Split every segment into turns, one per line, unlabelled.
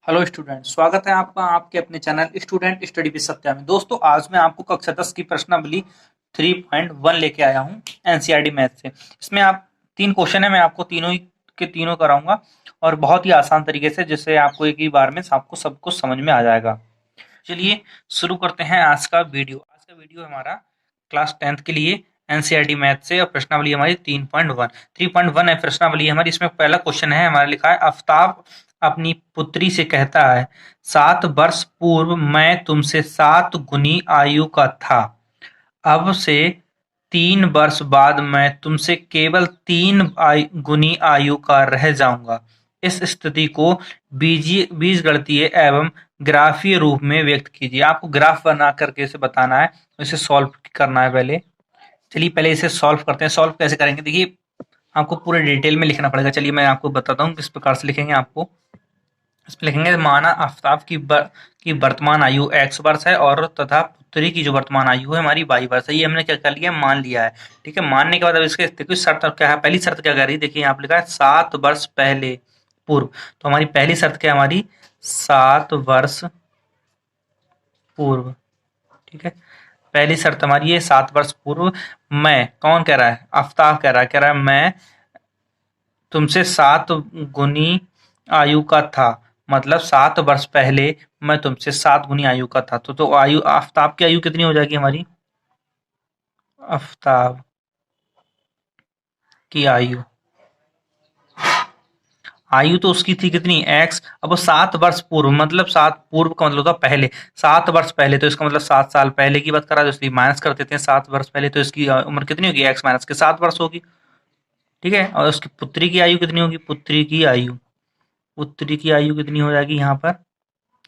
Hello student, स्वागत है आपका आपके अपने channel student study with Satya में। दोस्तों, आज मैं आपको कक्षा 10 की प्रश्नावली 3.1 लेके आया हूँ एनसीईआरटी मैथ से। इसमें आप तीन क्वेश्चन है, मैं आपको तीनों ही के तीनों कराऊंगा और बहुत ही आसान तरीके से, जिससे आपको एक ही बार में आपको सब कुछ समझ में आ जाएगा। चलिए शुरू करते हैं आज का वीडियो। आज का वीडियो हमारा क्लास 10th के लिए एनसीईआरटी मैथ से, और प्रश्नावली हमारी 3.1 है प्रश्नावली हमारी। इसमें पहला क्वेश्चन है हमारा, लिखा है आफ्ताब अपनी पुत्री से कहता है, 7 वर्ष पूर्व मैं तुमसे 7 गुनी आयु का था, अब से 3 वर्ष बाद मैं तुमसे केवल 3 गुनी आयु का रह जाऊंगा। इस स्थिति को बीजगणितीय एवं ग्राफीय रूप में व्यक्त कीजिए। आपको ग्राफ बना करके इसे बताना है, इसे सॉल्व करना है पहले। चलिए पहले इसे सॉल्व करते हैं। सॉल्व कैसे करेंगे, देखिए आपको पूरे डिटेल में लिखना पड़ेगा। चलिए मैं आपको बताता हूँ किस प्रकार से लिखेंगे। आपको इसमें लिखेंगे, माना आफ्ताब की वर्तमान आयु x वर्ष है और तथा पुत्री की जो वर्तमान आयु है हमारी y वर्ष है। ये हमने क्या कर लिया, मान लिया है। ठीक है, मानने के बाद अब इसके देखिए शर्त क्या है। पहली शर्त क्या कर रही है, देखिए यहाँ पे लिखा है 7 वर्ष पहले पूर्व। तो हमारी पहली शर्त क्या है, हमारी 7 वर्ष पूर्व। ठीक है, पहली शर्त हमारी है 7 वर्ष पूर्व। मैं, कौन कह रहा है, आफ्ताब कह रहा है मैं तुमसे 7 गुनी आयु का था, मतलब 7 वर्ष पहले मैं तुमसे 7 गुनी आयु का था। तो आयु, आफ्ताब की आयु कितनी हो जाएगी हमारी, आफ्ताब की आयु, आयु तो उसकी थी कितनी, एक्स। अब वो 7 वर्ष पूर्व, मतलब 7 पूर्व का मतलब होता पहले, 7 वर्ष पहले, तो इसका मतलब 7 साल पहले की बात करा, तो इसलिए माइनस कर देते हैं 7 वर्ष पहले। तो इसकी उम्र कितनी होगी, एक्स माइनस के 7 वर्ष होगी। ठीक है, और उसकी पुत्री की आयु कितनी होगी, पुत्री की आयु कितनी हो जाएगी यहाँ पर,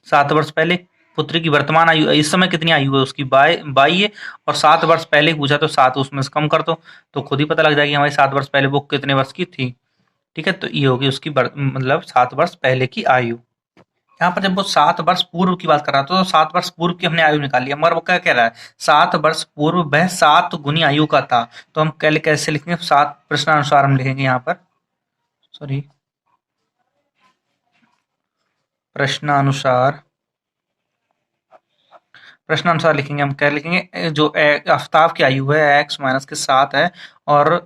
7 वर्ष पहले। पुत्री की वर्तमान आयु इस समय कितनी आयु है उसकी, 22 है, और 7 वर्ष पहले पूछा तो 7 उसमें से कम कर दो, तो खुद ही पता लग जाएगी हमारी 7 वर्ष पहले वो कितने वर्ष की थी। ठीक है, तो ये होगी उसकी मतलब 7 वर्ष पहले की आयु। यहाँ पर जब वो 7 वर्ष पूर्व की बात कर रहा था, तो 7 वर्ष पूर्व की हमने आयु निकाल लिया, मगर वो क्या कह रहा है, 7 वर्ष पूर्व वह 7 गुनी आयु का था। तो हम कैसे लिखेंगे, 7 प्रश्नानुसार हम लिखेंगे यहाँ पर, सॉरी, प्रश्नानुसार प्रश्नानुसार लिखेंगे। हम क्या लिखेंगे, जो आफ्ताब की आयु है एक्स माइनस के 7 है, और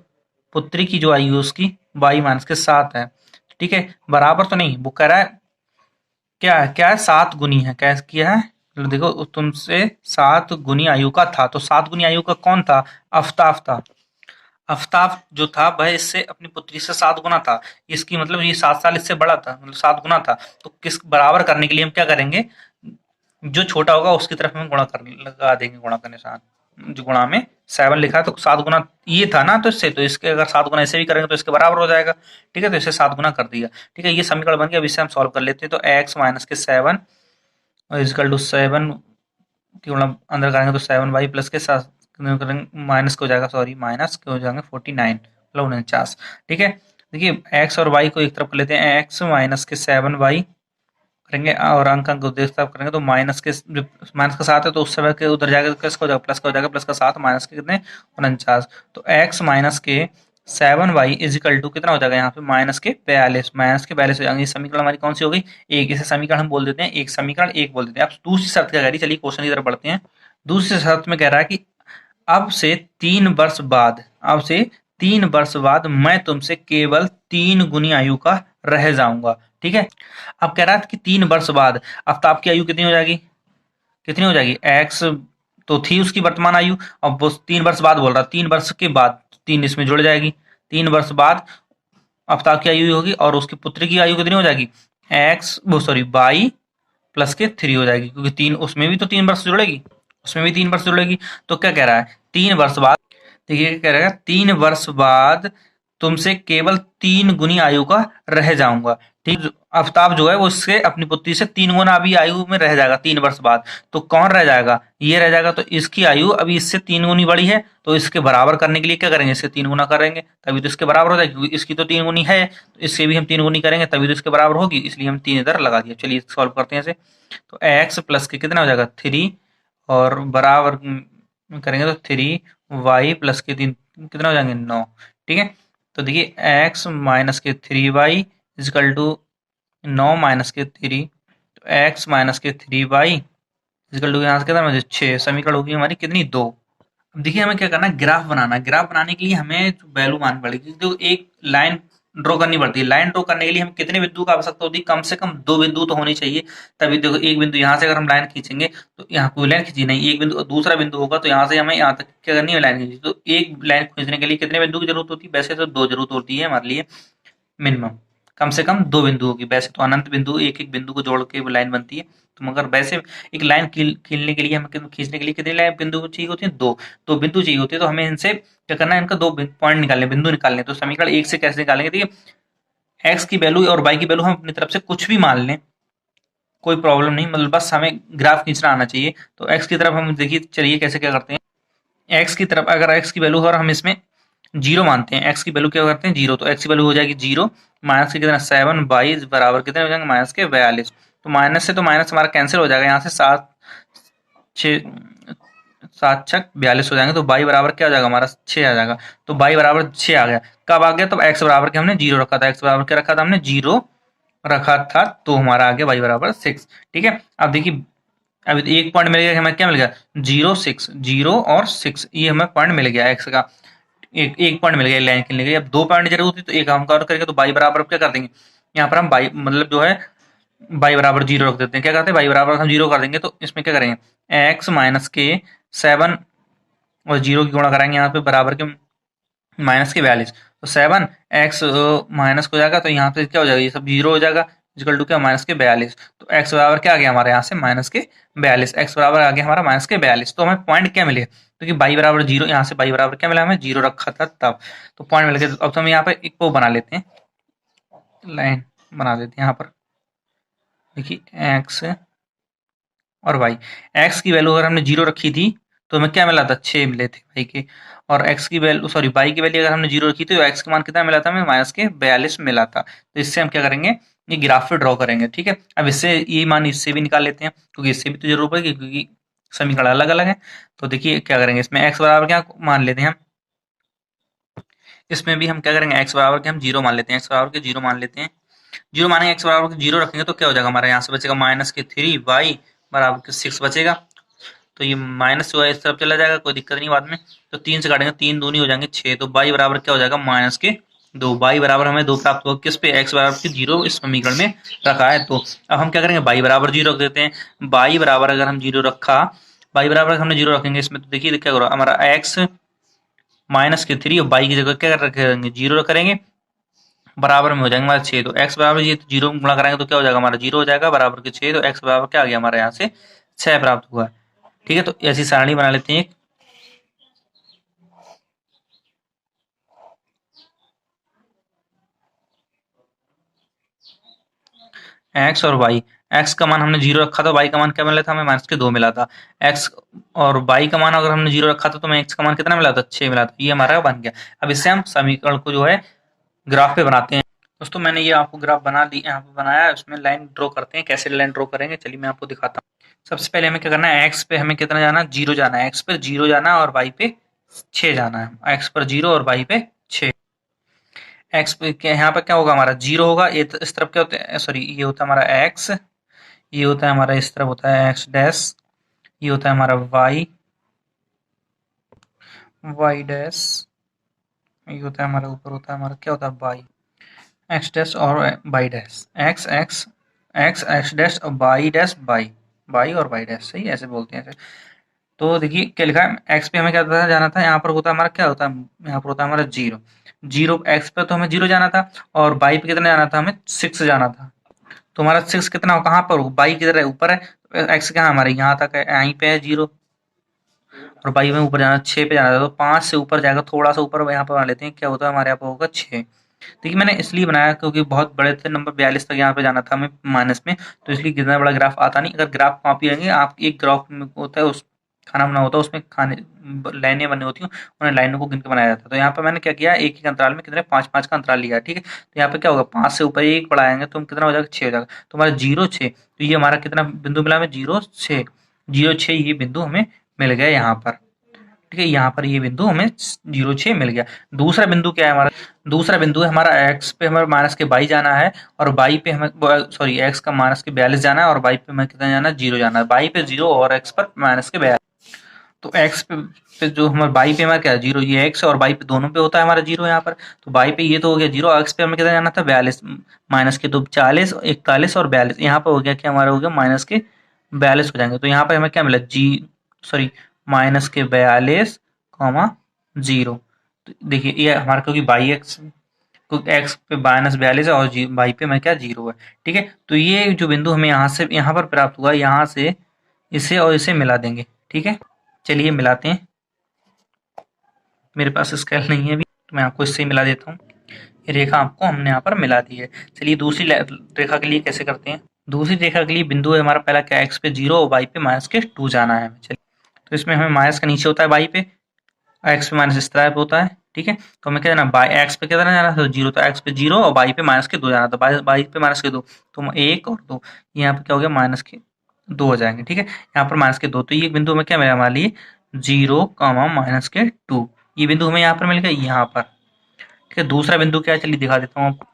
पुत्री की जो आयु है उसकी वाई माइनस के 7 है। ठीक है, बराबर तो नहीं, वो कह रहा है क्या है, 7 गुनी है, क्या किया है, तो देखो तुमसे 7 गुनी आयु का था, तो 7 गुनी आयु का कौन था, आफ्ताब था। आफ्ताब जो था वह इससे अपनी पुत्री से 7 गुना था। इसकी मतलब ये 7 साल इससे बड़ा था, मतलब 7 गुना था। तो किस बराबर करने के लिए हम क्या करेंगे, जो छोटा होगा उसकी तरफ में गुणा कर लगा देंगे, गुणा का निशान। जो गुणा में 7 लिखा है, तो 7 गुना ये था ना, तो इससे, तो इसके अगर 7 गुना ऐसे भी करेंगे तो इसके बराबर हो जाएगा। ठीक है, तो इसे 7 गुना कर दिया। ठीक है, ये समीकरण बन गया। अब इसे हम सॉल्व कर लेते हैं। तो एक्स माइनस के 7 इजकल टू 7 की गुणा अंदर करेंगे तो 7 वाई प्लस के साथ माइनस के हो जाएगा, सॉरी माइनस के हो जाएंगे 49 मतलब 49। ठीक है, देखिए एक्स और वाई को एक तरफ कर लेते हैं, एक्स माइनस के 7 वाई करेंगे, और अंक अंक उद्देश्य करेंगे तो माइनस का 7 है, तो उस समय के उधर जाएगा तो किसका हो जाएगा, प्लस का हो जाएगा, प्लस का 7 माइनस के कितने 49। तो एक्स माइनस के 7 वाई इजिकल टू कितना हो जाएगा, यहाँ पे माइनस के 42 हो जाएंगे। समीकरण हमारी कौन सी हो गई, एक। इसे समीकरण हम बोल देते हैं एक, समीकरण एक बोल देते हैं। अब दूसरी शर्त क्या कह रही है, चलिए क्वेश्चन की तरफ बढ़ते हैं। दूसरी शर्त में कह रहा है कि अब से 3 वर्ष बाद, अब से 3 वर्ष बाद मैं तुमसे केवल 3 गुनी आयु का रह जाऊंगा। ठीक है, अब कह रहा था कि 3 वर्ष बाद आफ्ताब की आयु कितनी हो जाएगी, एक्स तो थी उसकी वर्तमान आयु, अब वो 3 वर्ष बाद बोल रहा, 3 वर्ष के बाद 3 इसमें जुड़ जाएगी। 3 वर्ष बाद आफ्ताब की आयु होगी, और उसकी पुत्री की आयु कितनी हो जाएगी, एक्स वो सॉरी बाई प्लस के 3 हो जाएगी, क्योंकि 3 उसमें भी तो 3 वर्ष जुड़ेगी, उसमें भी 3 वर्ष जुड़ेगी। तो क्या कह रहा है, 3 वर्ष बाद, देखिए क्या कह रहा है, 3 वर्ष बाद तुमसे केवल 3 गुनी आयु का रह जाऊंगा। ठीक, आफ्ताब जो है वो उससे अपनी पुत्री से 3 गुना अभी आयु में रह जाएगा 3 वर्ष बाद। तो कौन रह जाएगा, ये रह जाएगा। तो इसकी आयु अभी इससे 3 गुनी बड़ी है, तो इसके बराबर करने के लिए क्या करेंगे, इससे 3 गुना करेंगे, तभी तो इसके बराबर हो जाएगी, क्योंकि इसकी तो 3 गुनी है, तो इससे भी हम 3 गुनी करेंगे तभी तो इसके बराबर होगी, इसलिए हम 3 इधर लगा दिया। चलिए सॉल्व करते हैं इसे। तो एक्स प्लस के कितना हो जाएगा 3, और बराबर करेंगे तो 3 वाई प्लस के 3 कितना हो जाएंगे 9। ठीक है, तो देखिए एक्स माइनस के 3 वाई इजकल टू 9 माइनस के 3, एक्स माइनस के 3y इक्वल टू यहाँ से कितना 6, समीकरण होगी हमारी कितनी 2। अब देखिए हमें क्या करना है, ग्राफ बनाना है। ग्राफ बनाने के लिए हमें वैल्यू मान पड़ेगी, जो एक लाइन ड्रॉ करनी पड़ती है। लाइन ड्रॉ करने के लिए हम कितने बिंदु का आवश्यकता होती है, कम से कम 2 बिंदु तो होनी चाहिए। तभी देखो एक बिंदु यहाँ से अगर हम लाइन खींचेंगे तो यहाँ कोई लाइन खींची नहीं, एक बिंदु दूसरा बिंदु होगा तो यहाँ से हमें यहाँ तक क्या करनी है, लाइन खींची। तो एक लाइन खींचने के लिए कितने बिंदु की जरूरत होती है, वैसे तो 2 जरूरत होती है हमारे लिए मिनिमम। कम से कम 2 बिंदुओं की, वैसे तो अनंत बिंदु एक एक बिंदु को जोड़ के वो लाइन बनती है, तो मगर वैसे एक लाइन खींचने के लिए हमें खींचने के लिए कितने लाइन बिंदु चाहिए होती है, 2 बिंदु चाहिए होते हैं। तो हमें इनसे क्या करना है, इनका 2 पॉइंट निकालने, बिंदु निकालने। तो समीकरण 1 से कैसे निकालेंगे, देखिए एक्स की वैल्यू और वाई की वैल्यू हम अपनी तरफ से कुछ भी मान लें, कोई प्रॉब्लम नहीं, मतलब बस हमें ग्राफ खींचना आना चाहिए। तो एक्स की तरफ हम देखिए, चलिए कैसे क्या करते हैं। एक्स की तरफ अगर एक्स की वैल्यू और हम इसमें 0 मानते हैं, एक्स की वैल्यू क्या करते हैं 0, तो एक्स की वैल्यू हो जाएगी 0, माइनस के कितना 7 22 बराबर कितने हो जाएंगे माइनस के 42। तो माइनस से तो माइनस हमारा कैंसिल हो जाएगा, यहाँ से 7 6 7 6 42 हो जाएंगे। तो बाई बराबर क्या हो जाएगा हमारा 6 आ जाएगा। तो बाई बराबर 6 आ गया, कब आ गया, तब एक्स बराबर के हमने 0 रखा था। एक्स बराबर क्या रखा था हमने 0 रखा था, तो हमारा आ गया वाई बराबर 6। ठीक है, अब देखिए अभी एक पॉइंट मिल गया, हमें क्या मिल गया 0 6, 0 और 6, ये हमें पॉइंट मिल गया एक्स का। एक पॉइंट मिल गया लाइन के लिए। अब 2 पॉइंट जरूर थी, तो एक हम कवर करेंगे, तो बाई बराबर क्या कर देंगे, यहाँ पर हम बाई मतलब जो है बाई बराबर 0 रख देते हैं। क्या करते हैं, बाई बराबर हम 0 कर देंगे, तो इसमें क्या करेंगे एक्स माइनस के 7 और 0 की गुणा कराएंगे यहाँ पे बराबर के माइनस के 42। तो 7 एक्स माइनस हो जाएगा, तो यहाँ पे क्या हो जाएगा, ये सब 0 हो जाएगा, इक्वल टू क्या माइनस के 42। तो एक्स बराबर क्या आ गया हमारे यहाँ से माइनस के 42, एक्स बराबर आ गया हमारा माइनस के 42। तो हमें पॉइंट क्या मिले, क्योंकि बाई बराबर 0, यहाँ से बाई बराबर क्या मिला हमें 0 रखा था तब, तो पॉइंट मिल गया। अब तो हम यहाँ पे एक वो बना लेते हैं, लाइन बना देते हैं यहाँ पर। देखिए एक्स और वाई, एक्स की वैल्यू अगर हमने 0 रखी थी तो हमें क्या मिला था 6 मिले थे वाई के, और एक्स की वैल्यू सॉरी वाई की वैल्यू अगर हमने 0 रखी थी तो एक्स का मान कितना मिला था हमें माइनस के 42 मिला था। तो इससे हम क्या करेंगे, ये ग्राफ पे ड्रॉ करेंगे। ठीक है, अब इससे ये मान इससे भी निकाल लेते हैं, क्योंकि इससे भी तो जरूर पड़ेगी, क्योंकि समीकरण अलग अलग है। तो देखिए क्या करेंगे, इसमें एक्स बराबर क्या मान लेते हैं हम, इसमें भी हम क्या करेंगे एक्स बराबर के हम 0 मान लेते हैं, एक्स बराबर के 0 मान लेते हैं। 0 मानेंगे, एक्स बराबर के 0 रखेंगे तो क्या हो जाएगा हमारा, यहाँ से बचेगा माइनस के 3 वाई बराबर के 6 बचेगा। तो ये माइनस जो है इस तरफ चला जाएगा, कोई दिक्कत नहीं बाद में। तो 3 से काटेंगे, 3 दूनी हो जाएंगे 6, तो बाई बराबर क्या हो जाएगा माइनस के 2। बाई बराबर हमें 2 प्राप्त होगा किस पे, एक्स बराबर के 0 इस समीकरण में रखा है। तो अब हम क्या करेंगे, बाई बराबर 0 रख देते हैं। बाई बराबर अगर हम 0 रखा, बाई बराबर हमने 0 रखेंगे इसमें, तो देखिए क्या होगा हमारा एक्स माइनस के 3 और बाई की जगह क्या रखेंगे 0 करेंगे, बराबर में हो जाएंगे हमारे 6। तो एक्स बराबर ये 0 गुणा कराएंगे तो क्या हो जाएगा हमारा 0 हो जाएगा बराबर के 6। तो एक्स बराबर क्या आ गया हमारे यहाँ से 6 प्राप्त हुआ। ठीक है, तो ऐसी सारणी बना लेते हैं। एक्स और वाई, एक्स का मान हमने 0 रखा था, वाई का मान क्या मिला था हमें माइनस के 2 मिला था। एक्स और वाई का मान अगर हमने 0 रखा था तो हमें एक्स का मान कितना मिला था 6 मिला था, ये हमारा बन गया। अब इससे हम समीकरण को जो है ग्राफ पे बनाते हैं। दोस्तों मैंने ये आपको ग्राफ बना दी, यहाँ पे बनाया, उसमें लाइन ड्रॉ करते हैं। कैसे लाइन ड्रॉ करेंगे चलिए मैं आपको दिखाता हूँ। सबसे पहले हमें क्या करना है, एक्स पे हमें कितना जाना है 0 जाना है, एक्स पर 0 जाना है और वाई पे 6 जाना है। एक्स पर 0 और वाई पे 6। एक्स पे यहाँ पे क्या होगा हमारा 0 होगा, ये इस तरफ क्या होता है, सॉरी ये होता है हमारा एक्स, ये होता है हमारा इस तरफ होता है एक्स डैश, ये होता है हमारा वाई, वाई डैश, ये होता है हमारा ऊपर होता है हमारा क्या होता है वाई, एक्स डैश और y dash, x x x x dash और वाई डैश वाई, वाई और वाई डैश, सही ऐसे बोलते हैं ऐसे। तो देखिए क्या लिखा है, एक्स पे हमें क्या था जाना था, यहाँ पर होता है हमारा क्या होता है, यहाँ पर होता है हमारा 0 0, एक्स पे तो हमें 0 जाना था, और वाई पे कितना जाना था हमें 6 जाना था। तो हमारा 6 कितना कहाँ पर हो, वाई किधर है ऊपर है, एक्स कहाँ हमारे यहाँ तक है, यहीं पे है 0, और वाई में ऊपर जाना 6 पे जाना था, तो 5 से ऊपर जाएगा, थोड़ा सा ऊपर यहाँ पर बना लेते हैं, क्या होता है हमारे यहाँ पर होगा 6। देखिए मैंने इसलिए बनाया क्योंकि बहुत बड़े थे, नंबर 42 तक यहाँ पे जाना था हमें माइनस में, तो इसलिए कितना बड़ा ग्राफ आता नहीं। अगर ग्राफ कॉपी रहेंगे, आप एक ग्राफ में होता है उस खाना बना होता है, उसमें खाने लाइनें बनी होती हैं, उन्हें लाइनों को गिन के बनाया जाता है। तो यहाँ पे मैंने क्या किया, एक एक अंतराल में कितने 5-5 का अंतराल लिया। ठीक है, तो यहाँ पे क्या होगा 5 से ऊपर एक बढ़ाएंगे तो कितना हो जाएगा 6 हो जाएगा। तो हमारा 0 6, तो ये हमारा कितना बिंदु मिला हमें 0 6, 0 6 ये बिंदु हमें मिल गया यहाँ पर। ठीक है, यहाँ पर ये बिंदु हमें 0,6 मिल गया। दूसरा बिंदु क्या है हमारा? दूसरा बिंदु है हमारा एक्स पे हमारा माइनस के 22 जाना है और वाई पे हमें सॉरी एक्स का माइनस के 42 जाना है और वाई पे हमें कितना जाना है? 0 जाना है। वाई पे 0 और एक्स पर माइनस के 42। तो एक्स पे जो हमारे वाई पे हमारा क्या है? 0। ये एक्स और वाई पे दोनों पे होता है हमारा 0 यहाँ पर। तो वाई पे ये तो हो गया 0, एक्स पे हमें कितना जाना था? 42 माइनस के 2 40 41 और 42। यहाँ पर हो गया क्या? हमारा हो गया माइनस के 42 हो जाएंगे। तो यहाँ पर हमें क्या मिला? सॉरी माइनस के 42 कॉमा 0। तो देखिए ये हमारा क्योंकि बाई एक्स एक्स पे माइनस 42 है और वाई पे मैं क्या? 0 है। ठीक है, तो ये जो बिंदु हमें यहाँ से यहाँ पर प्राप्त हुआ, यहाँ से इसे और इसे मिला देंगे। ठीक है, चलिए मिलाते हैं। मेरे पास स्केल नहीं है अभी, तो मैं आपको इससे ही मिला देता हूँ। ये रेखा आपको हमने यहाँ पर मिला दी है। चलिए दूसरी रेखा के लिए कैसे करते हैं? दूसरी रेखा के लिए बिंदु है हमारा पहला क्या? एक्स पे 0 और वाई पे माइनस के 2 जाना है। चलिए, तो इसमें हमें माइनस का नीचे होता है वाई पे, एक्स पे माइनस इस तरह पे होता है। ठीक है, तो हमें क्या जाना? बाई एक्स पे कितना जाना था? 0। तो एक्स पे 0 और वाई पे माइनस के 2 जाना था। वाई पे माइनस के 2, तो 1 और 2, यहाँ पे क्या हो गया? माइनस के 2 हो जाएंगे। ठीक है, यहाँ पर माइनस के 2, तो ये बिंदु हमें क्या मिला हमारे लिए? 0 माइनस के 2। ये बिंदु हमें यहाँ पर मिल गया, यहाँ पर। ठीक है, दूसरा बिंदु क्या है? चलिए दिखा देता हूँ आपको।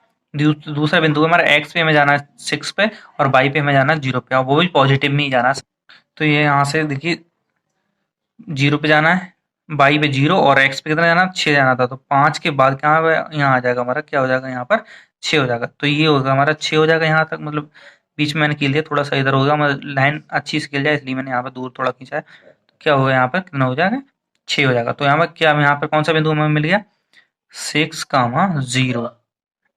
दूसरा बिंदु हमारा एक्स पे हमें जाना है 6 पे और वाई पे हमें जाना है 0 पे, और वो भी पॉजिटिव में ही जाना है। तो ये यहाँ से देखिए 0 पे जाना है, वाई पे 0 और एक्स पे कितना जाना? 6 जाना था। तो 5 के बाद क्या यहाँ आ जाएगा हमारा? क्या हो जाएगा यहाँ पर? 6 हो जाएगा। तो ये होगा हमारा 6 हो जाएगा यहाँ तक, मतलब बीच में मैंने खींच दिया, थोड़ा सा इधर होगा, मतलब लाइन अच्छी से खिल जाए इसलिए मैंने यहाँ पर दूर थोड़ा खींचा है। तो क्या होगा यहाँ पर? कितना हो जाएगा? 6 हो जाएगा। तो यहाँ पर क्या, यहाँ पर कौन सा बिंदु हमें मिल गया? 6,0।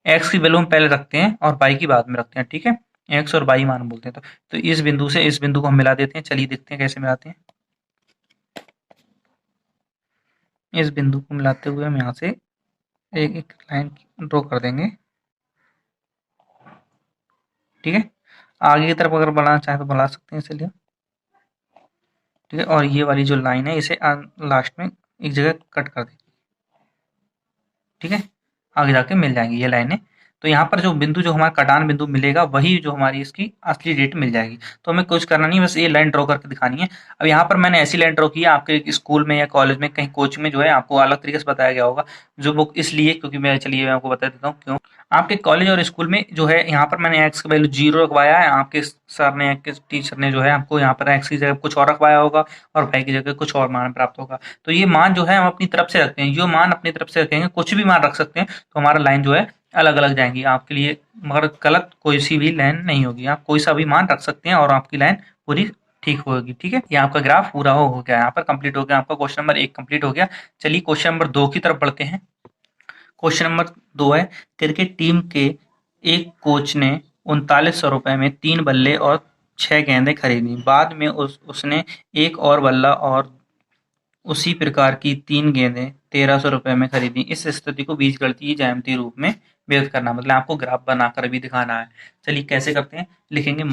एक्स की वैल्यू हम पहले रखते हैं और वाई की बाद में रखते हैं। ठीक है, एक्स और वाई मान बोलते हैं। तो इस बिंदु से इस बिंदु को हम मिला देते हैं। चलिए देखते हैं कैसे मिलाते हैं। इस बिंदु को मिलाते हुए हम यहाँ से एक एक लाइन ड्रॉ कर देंगे। ठीक है, आगे की तरफ अगर बढ़ाना चाहें तो बढ़ा सकते हैं इसलिए। ठीक है, और ये वाली जो लाइन है इसे लास्ट में एक जगह कट कर देंगे। ठीक है, आगे जाके मिल जाएंगी ये लाइनें। तो यहाँ पर जो बिंदु जो हमारा कटान बिंदु मिलेगा वही जो हमारी इसकी असली डेट मिल जाएगी। तो हमें कुछ करना नहीं, बस ये लाइन ड्रॉ करके दिखानी है। अब यहाँ पर मैंने ऐसी लाइन ड्रॉ की है, आपके स्कूल में या कॉलेज में कहीं कोचिंग में जो है आपको अलग तरीके से बताया गया होगा। जो बुक इसलिए क्योंकि मैं, चलिए मैं आपको बता देता हूँ क्यों। आपके कॉलेज और स्कूल में जो है यहाँ पर मैंने एक्स का वैल्यू 0 रखवाया है, आपके सर ने, आपके टीचर ने जो है आपको यहाँ पर एक्स की जगह कुछ और रखवाया होगा और वाई की जगह कुछ और मान प्राप्त होगा। तो ये मान जो है हम अपनी तरफ से रखते हैं, जो मान अपनी तरफ से रखेंगे, कुछ भी मान रख सकते हैं, तो हमारा लाइन जो है अलग अलग जाएंगी आपके लिए, मगर गलत कोई सी भी लाइन नहीं होगी। आप कोई सा भी मान रख सकते हैं और आपकी लाइन पूरी ठीक होगी। ठीक है, ये आपका ग्राफ पूरा हो गया, यहाँ पर कंप्लीट हो गया, आपका क्वेश्चन नंबर 1 कंप्लीट हो गया। चलिए क्वेश्चन नंबर 2 की तरफ बढ़ते हैं। क्वेश्चन नंबर 2 है, क्रिकेट टीम के एक कोच ने 3900 रुपए में 3 बल्ले और 6 गेंदें खरीदी। बाद में उसने एक और बल्ला और उसी प्रकार की 3 गेंदें 1300 रुपए में खरीदी। इस स्थिति को बीजगणितीय ज्यामितीय रूप में व्यक्त करना, मतलब आपको ग्राफ बनाकर भी दिखाना है। चलिए कैसे करते हैं? लिखेंगे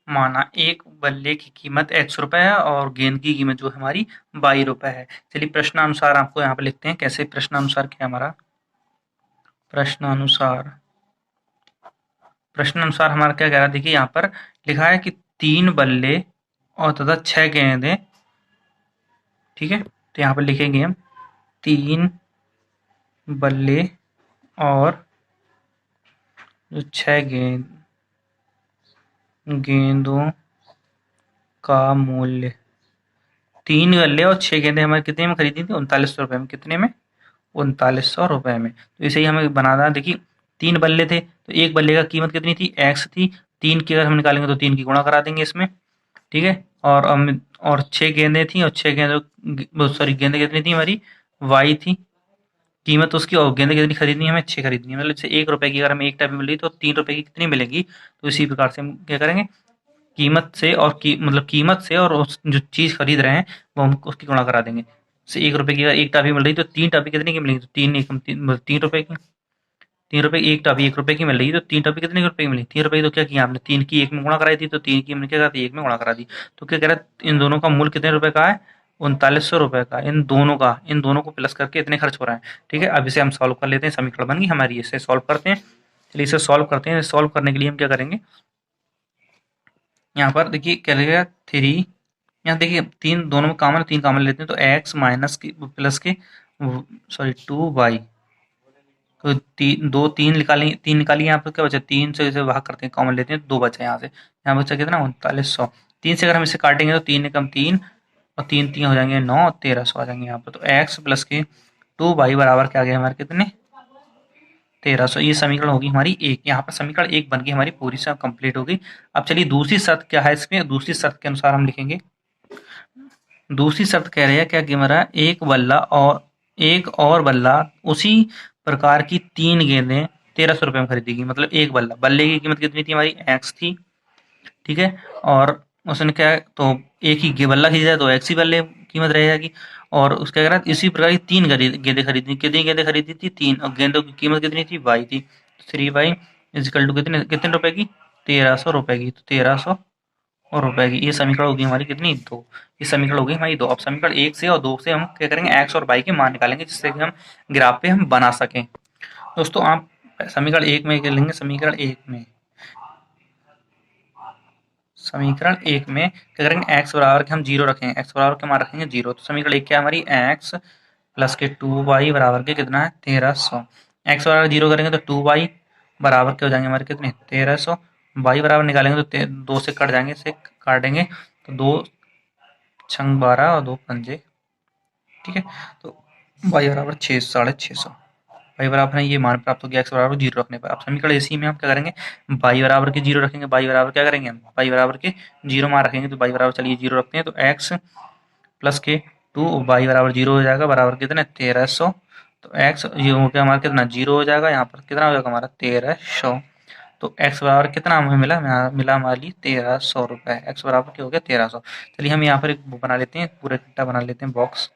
माना एक बल्ले की कीमत x रुपए है और गेंद की कीमत जो हमारी 22 रुपए है। चलिए प्रश्नानुसार आपको यहाँ पे लिखते हैं। कैसे प्रश्नानुसार? क्या हमारा प्रश्नानुसार हमारा क्या कह रहा है? देखिए यहाँ पर लिखा है कि 3 बल्ले और तथा 6 गेंदें। ठीक है, तो यहाँ पर लिखेंगे हम 3 बल्ले और जो 6 गेंदों का मूल्य। 3 बल्ले और 6 गेंदें हमारे कितने में खरीदी थी? 3900 रुपए में। कितने में? 3900 रुपए में। तो इसे ही हमें बनाना है। देखिए 3 बल्ले थे तो एक बल्ले का कीमत कितनी थी? एक्स थी। 3 की अगर हम निकालेंगे तो 3 की गुणा करा देंगे इसमें। ठीक है, और 6 गेंदें थी और 6 गेंदों सॉरी गेंदें कितनी थी हमारी? वाई थी कीमत उसकी, और गेंदें कितनी खरीदनी है? हमें 6 खरीदनी है। मतलब जैसे 1 रुपए की अगर हमें एक टाइप मिल रही तो 3 रुपए की कितनी मिलेगी? तो इसी प्रकार से हम क्या करेंगे? कीमत से और मतलब कीमत से और उस जो चीज़ खरीद रहे हैं वो हम उसकी गुणा करा देंगे। जैसे 1 रुपए की अगर एक टॉफी मिल रही तो 3 टॉफी कितने की मिलेगी? तो 3 रुपए की। 3 रुपए की एक टॉफी 1 रुपए की मिल रही है, तो 3 टॉफी कितने रुपए की मिली? 3 रुपए की। तो क्या किया आपने? 3 की 1 में गुणा कराई थी, तो 3 की हमने क्या करा दी? 1 में गुणा करा दी। तो क्या कह रहा है? इन दोनों का मूल्य कितने रुपए का है? 3900 रुपए का। इन दोनों को प्लस करके इतने खर्च हो रहा है। ठीक है, अब इसे हम सॉल्व कर लेते हैं। समीकरण बन गई हमारी, इसे सॉल्व करते हैं। चलिए इसे सॉल्व करते हैं। सॉल्व करने के लिए हम क्या करेंगे? यहाँ पर देखिए क्या लगेगा? 3 यहाँ देखिए तीन दोनों में कॉमन, तीन कॉमन लेते हैं तो एक्स माइनस की प्लस के सॉरी 2y, तो तीन निकाली, तीन निकाली, यहाँ पर क्या बचा, तीन से इसे भाग करते हैं, कॉमन लेते हैं तो दो बचा यहाँ से, यहाँ बचा कितना 3900। तीन से अगर हम इसे काटेंगे तो तीन एकम तीन और तीन तीन हो जाएंगे 9 और 1300 आ जाएंगे यहाँ पर। तो एक्स प्लस के 2y बराबर क्या आ गया हमारे कितने 1300। ये समीकरण होगी हमारी एक, यहाँ पर समीकरण एक बन के हमारी पूरी से कंप्लीट होगी। अब चलिए दूसरी शर्त क्या है इसमें, दूसरी शर्त के अनुसार हम लिखेंगे। दूसरी शर्त कह रही है क्या कि हमारा एक और बल्ला उसी प्रकार की तीन गेंदें 1300 रुपये में खरीदेगी। मतलब एक बल्ला, बल्ले की कीमत कितनी थी हमारी एक्स थी, ठीक है, और उसने क्या है तो एक ही बल्ला खरीदा है तो एक्स ही बल्ले कीमत रह जाएगी। और उसके अगर इसी प्रकार की तीन गेंदें खरीदी, कितनी गेंदें खरीदी थी तीन, और गेंदों की कीमत कितनी थी वाई थी, 3y इजिकल टू कितने कितने रुपए की 1300 रुपए की। तो 1300 और रुपए की, ये समीकरण होगी हमारी कितनी दो, ये समीकरण होगी हमारी दो। अब समीकरण एक से और दो से हम क्या करेंगे एक्स और वाई के मान निकालेंगे जिससे कि हम ग्राफ पे हम बना सकें। दोस्तों आप समीकरण एक में क्या लेंगे, समीकरण एक में क्या करेंगे एक्स बराबर के हम जीरो रखेंगे, एक्स बराबर के मान रखेंगे जीरो। तो समीकरण एक क्या हमारी एक्स प्लस के 2y बराबर के कितना है 1300। एक्स बराबर जीरो करेंगे तो 2y बराबर के हो जाएंगे हमारे कितने 1300। वाई बराबर निकालेंगे तो दो से कट जाएंगे, से काटेंगे तो दो छंग 12 और दो पंजे, ठीक है, तो वाई बराबर 6 650। वाई बराबर ये मान प्राप्त हो गया एक्स बराबर जीरो रखने पर। अब समीकरण इसी में हम क्या करेंगे वाई बराबर के जीरो रखेंगे, वाई बराबर क्या करेंगे हम वाई बराबर के जीरो मान रखेंगे। तो वाई बराबर चलिए जीरो रखते हैं तो एक्स प्लस के 2y बराबर जीरो हो जाएगा, बराबर कितने 1300। तो एक्स ये हो गया हमारा कितना जीरो हो जाएगा, यहाँ पर कितना हो जाएगा हमारा 1300। तो एक्स बराबर कितना हमें मिला, मिला हमारे लिए 1300 रुपये। एक्स बराबर क्या हो गया 1300। चलिए हम यहाँ पर एक बना लेते हैं, पूरा इकट्ठा बना लेते हैं बॉक्स,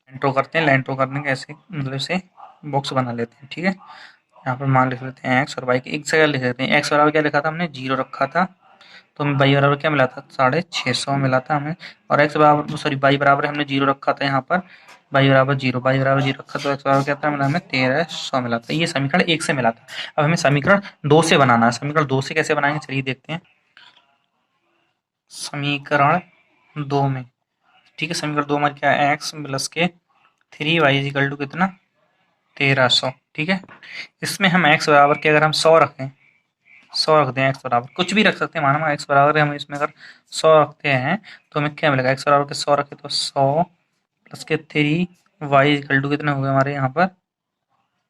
लाइन ड्रॉ करते हैं, लाइन ड्रॉ करने के ऐसे मतलब से बॉक्स बना लेते हैं, ठीक है। यहाँ पर मान लिख लेते हैं एक्स और वाई की एक जगह लिख लेते हैं। एक्स बराबर क्या लिखा था हमने जीरो रखा था, तो हमें वाई बराबर क्या मिला था 650 मिला था हमें। और एक्स बराबर सॉरी वाई बराबर हमने जीरो रखा था यहाँ पर, वाई बराबर जीरो, वाई बराबर जीरो रखा तो एक्स बराबर क्या था मिला हमें 1300 मिला था। ये समीकरण एक से मिला था। अब हमें समीकरण दो से बनाना है। समीकरण दो से कैसे बनाएंगे चलिए देखते हैं। समीकरण दो में, ठीक है, समीकरण दो में क्या है एक्स प्लस के 3y इजिकल टू कितना 1300, ठीक है। इसमें हम एक्स बराबर के अगर हम 100 रखें, 100 रख दें, एक्स बराबर कुछ भी रख सकते हैं, माना एक्स बराबर हम इसमें अगर 100 रखते हैं तो हमें क्या मिलेगा, एक्स बराबर के 100 रखे तो 100 प्लस के 3y इक्वल टू कितने हो गए हमारे यहाँ पर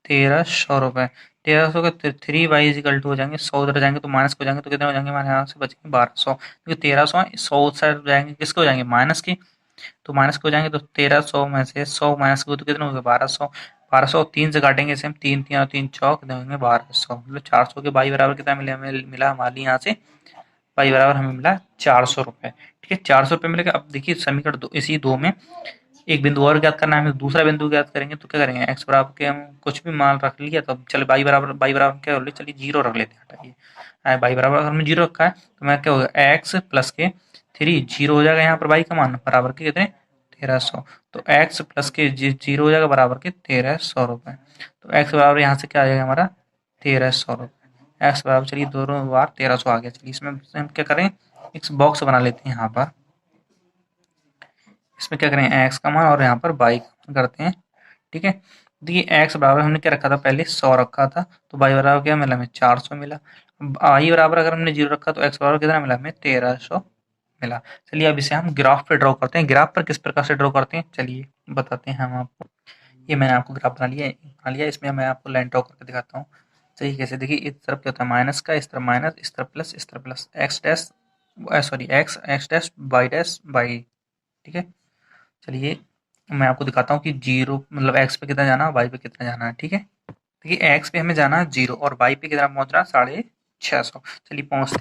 1300 रुपये। 1300 के 3y इक्वल टू हो जाएंगे 100 उधर जाएंगे तो माइनस हो जाएंगे, तो कितने हो जाएंगे हमारे यहाँ से बचेंगे 1200, क्योंकि 1300 100 साइड जाएंगे किसके हो जाएंगे माइनस के, तो माइनस को जाएंगे तो 1300 में से 100 माइनस को तो कितने हो गए 1200। 1200 तीन से काटेंगे इसे हम, तीन तीन और तीन चौक कितने होंगे 1200, मतलब 400 के बाई बराबर कितना मिले हमें, मिला हमारे यहाँ से बाई बराबर हमें मिला 400 रुपये, ठीक है। 400 रुपये मिलेगा। अब देखिए समीकरण दो, इसी दो में एक बिंदु और ज्ञात करना है हमें, दूसरा बिंदु ज्ञात करेंगे तो क्या करेंगे एक्स बराबर के हम कुछ भी मान रख लिया, तो चलिए बाई बराबर क्या कर ले, चलिए जीरो रख लेते हैं, हटाइए बाई बराबर हमने जीरो रखा है तो मैं क्या होगा एक्स प्लस के 3 जीरो हो जाएगा यहाँ पर बाई का मान बराबर के कितने 1300। तो एक्स प्लस के जीरो हो जाएगा बराबर के 1300 रुपये। तो एक्स बराबर यहाँ से क्या आ जाएगा हमारा 1300 रुपये। एक्स बराबर चलिए दोनों बार 1300 आ गया। चलिए इसमें हम क्या करें एक बॉक्स बना लेते हैं यहाँ पर, इसमें क्या करें एक्स का मान और यहाँ पर वाई का मान करते हैं, ठीक है। देखिए एक्स बराबर हमने क्या रखा था पहले 100 रखा था, तो वाई बराबर क्या मिला हमें 400 मिला। आई बराबर अगर हमने जीरो रखा तो एक्स बराबर कितना मिला हमें 1300 मिला। चलिए अब इसे हम ग्राफ पे ड्रॉ करते हैं। ग्राफ पर किस प्रकार से ड्रॉ करते हैं चलिए बताते हैं हम आपको। ये मैंने आपको ग्राफ बना लिया, इसमें मैं आपको लाइन ड्रॉ करके दिखाता हूँ। सही कैसे, देखिए इस तरफ क्या होता है माइनस का, इस तरफ माइनस, इस तरफ प्लस, इस तरफ plus, x dash sorry x dash y dash y, ठीक है। चलिए मैं आपको दिखाता हूँ कि जीरो मतलब एक्स पे कितना जाना है वाई पे कितना जाना है, ठीक है। देखिए एक्स पे हमें जाना है जीरो और वाई पे कितना पहुंच रहा है 650। चलिए पहुंच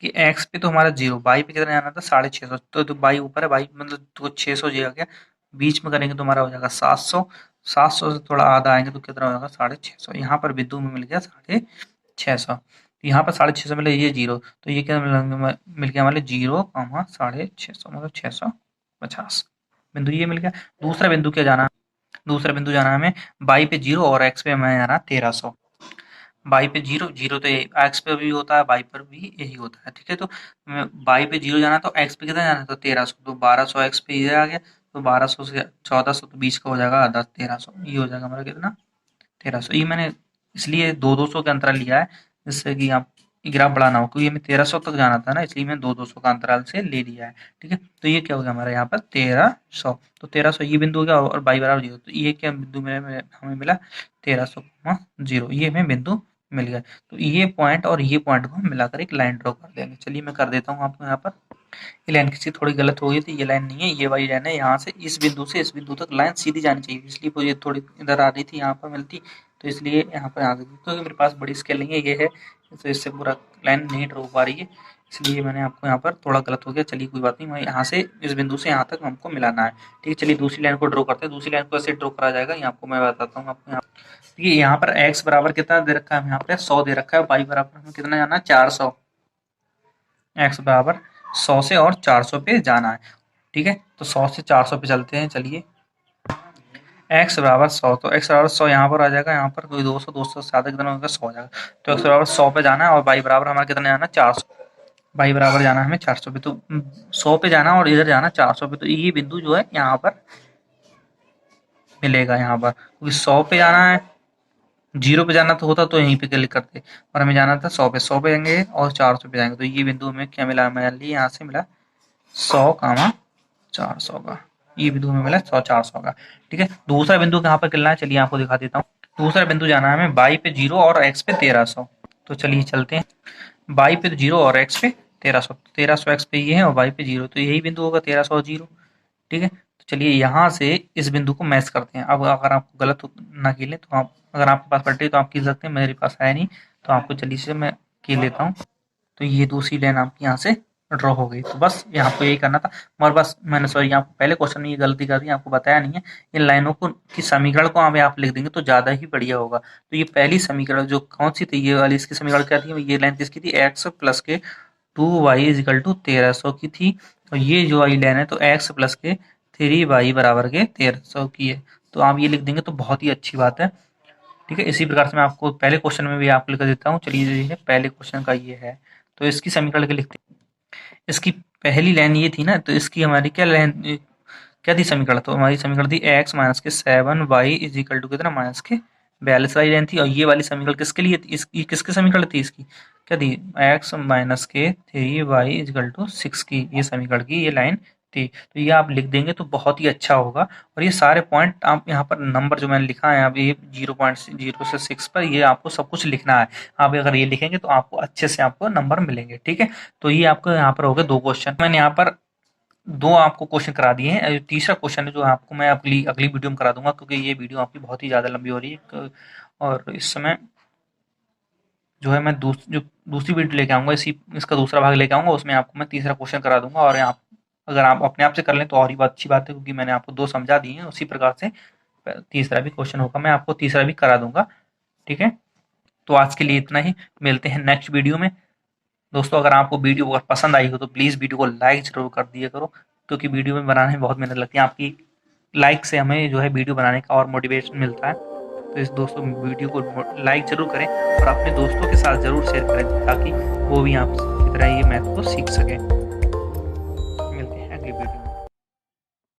कि एक्स पे तो हमारा जीरो, वाई पे कितना जाना था 650, तो वाई ऊपर है, वाई मतलब तो 600 जी आ गया, बीच में करेंगे तो हमारा हो जाएगा 700, 700 से थोड़ा आधा आएंगे तो कितना हो जाएगा 650। यहाँ पर बिंदु में मिल गया 650, यहाँ पर 650 मिला, ये जीरो, तो ये क्या मिल गया हमारे जीरो 650 मतलब 650 बिंदु ये मिल गया। दूसरा बिंदु क्या जाना, दूसरा बिंदु जाना हमें वाई पे जीरो और एक्स पे हमें जाना 1300। बाई पे जीरो, जीरो तो एक्स पे भी होता है, बाई पर भी यही होता है, ठीक है। तो बाई पे जीरो जाना तो एक्स पे कितना जाना है, तो 1300, तो 1200 एक्स पे ये आ गया, तो 1200 से 1400 तो बीच का हो जाएगा आधा, 1300 ये हो जाएगा हमारा कितना, 1300। ये मैंने इसलिए 2-200 का अंतराल लिया है, जिससे कि आप ग्राफ बड़ा ना हो, क्योंकि हमें 1300 तक जाना था ना, इसलिए मैंने 2-200 का अंतराल से ले लिया है, ठीक है। तो ये क्या हो गया हमारा यहाँ पर 1300, तो 1300 ये बिंदु हो गया, और बाई बराबर जीरो, तो ये क्या बिंदु हमें मिला 1300,0, ये हमें बिंदु मिल गया। तो ये पॉइंट और ये पॉइंट को हम मिलाकर एक लाइन ड्रॉ कर देंगे। चलिए मैं कर देता हूँ आपको यहाँ पर। ये लाइन किसी थोड़ी गलत हो गई थी, ये लाइन नहीं है, ये वाली लाइन है। यहाँ से इस बिंदु तक लाइन सीधी जानी चाहिए, इसलिए मुझे थोड़ी इधर आ रही थी, यहाँ पर मिलती, तो इसलिए यहाँ पर आ गई, क्योंकि मेरे पास बड़ी स्केल नहीं है, ये है, तो इससे पूरा लाइन नहीं ड्रॉ हो पा रही है, इसलिए मैंने आपको यहाँ पर थोड़ा गलत हो गया। चलिए कोई बात नहीं, मैं यहाँ से इस बिंदु से यहाँ तक हमको मिलाना है, ठीक है। चलिए दूसरी लाइन को ड्रॉ करते हैं। दूसरी लाइन को ऐसे ड्रॉ करा जाएगा, ये आपको मैं बताता हूँ। आपको यहाँ देखिए, यहाँ पर x बराबर कितना दे रखा है, यहाँ पे 100 दे रखा है, y बराबर हमें कितना जाना है 400, x बराबर 100 से और 400 पे जाना है, ठीक है। तो 100 से 400 पे चलते हैं, चलिए। x बराबर 100, तो x बराबर 100 यहाँ पर आ जाएगा, यहाँ पर कोई 200 से आधा कितना होगा 100 हो जाएगा, तो x बराबर 100 पे जाना है, और y बराबर हमारा कितना जाना है 400, y बराबर जाना है हमें 400 पे, तो 100 पे जाना और इधर जाना 400 पे, तो ये बिंदु जो है यहाँ पर मिलेगा, यहाँ पर, क्योंकि 100 पे जाना है, जीरो पे जाना तो होता तो यहीं पे क्लिक करते, और हमें जाना था 100 पे, 100 पे जाएंगे और 400 पे जाएंगे, तो ये बिंदु हमें क्या मिला, मान ली यहाँ से मिला 100,400 का, ये बिंदु हमें मिला 100-400 का, ठीक है। दूसरा बिंदु कहाँ पर मिलना है, चलिए आपको दिखा देता हूँ। दूसरा बिंदु जाना है हमें बाई पे 0 और एक्स पे 1300, तो चलिए चलते हैं। बाई पे 0 और एक्स पे 1300, 1300 एक्स पे ये है और बाई पे 0, तो यही बिंदु होगा 1300 और 0, ठीक है। तो चलिए यहाँ से इस बिंदु को मैच करते हैं। अब अगर आपको गलत ना कीले तो आप, अगर आपके पास पलटी तो आप खींच सकते हैं, मेरे पास है नहीं, तो आपको चलिए से मैं कील लेता हूँ। तो ये दूसरी लाइन आपकी यहाँ से ड्रॉ हो गई, तो बस यहाँ पे यही करना था। मगर बस मैंने सॉरी यहाँ पहले क्वेश्चन में ये गलती कर दी, आपको बताया नहीं है। इन लाइनों को की समीकरण को आप लिख देंगे तो ज़्यादा ही बढ़िया होगा। तो ये पहली समीकरण जो कौन सी थी, ये वाली, इसकी समीकरण क्या थी, ये लाइन किसकी थी, एक्स प्लस के 2y इजिकल टू 1300 की थी, और ये जो वाली लाइन है तो एक्स प्लस के 3y बराबर के 1300 की है। तो आप ये लिख देंगे तो बहुत ही अच्छी बात है, ठीक है। इसी प्रकार से मैं आपको पहले क्वेश्चन में भी आपको लिख देता हूँ। चलिए पहले क्वेश्चन का ये है, तो इसकी समीकरण के लिखते हैं। इसकी पहली लाइन ये थी ना, तो इसकी हमारी क्या लाइन क्या थी समीकरण, तो हमारी समीकरण थी एक्स माइनस के 7y इज इक्वल टू कितना माइनस के 42 वाली लाइन थी। और ये वाली समीकरण किसके लिए थी, इसकी किसकी समीकरण थी, इसकी क्या थी, एक्स माइनस के 3y इज इक्वल टू 6 की ये समीकरण की ये लाइन थी। तो ये आप लिख देंगे तो बहुत ही अच्छा होगा। और ये सारे पॉइंट आप यहाँ पर नंबर जो मैंने लिखा है, आप ये 0.0 से 6 पर ये आपको सब कुछ लिखना है। आप अगर ये लिखेंगे तो आपको अच्छे से आपको नंबर मिलेंगे, ठीक है। तो ये आपको यहाँ पर हो गए 2 क्वेश्चन, मैंने यहाँ पर 2 आपको क्वेश्चन करा दिए हैं। तीसरा क्वेश्चन है जो आपको मैं अगली अगली वीडियो में करा दूंगा, क्योंकि ये वीडियो आपकी बहुत ही ज़्यादा लंबी हो रही है। और इस समय जो है मैं जो दूसरी वीडियो लेके आऊँगा, इसका दूसरा भाग लेके आऊँगा, उसमें आपको मैं तीसरा क्वेश्चन करा दूंगा। और आप अगर आप अपने आप से कर लें तो और ही अच्छी बात है, क्योंकि मैंने आपको 2 समझा दिए हैं, उसी प्रकार से तीसरा भी क्वेश्चन होगा, मैं आपको तीसरा भी करा दूंगा, ठीक है। तो आज के लिए इतना ही, मिलते हैं नेक्स्ट वीडियो में। दोस्तों अगर आपको वीडियो अगर पसंद आई हो तो प्लीज़ वीडियो को लाइक ज़रूर कर दिया करो, क्योंकि वीडियो में बनाने में बहुत मेहनत लगती है। आपकी लाइक से हमें जो है वीडियो बनाने का और मोटिवेशन मिलता है। तो इस दोस्तों वीडियो को लाइक ज़रूर करें और अपने दोस्तों के साथ ज़रूर शेयर करें, ताकि वो भी आपकी तरह ये मैथ को सीख सकें।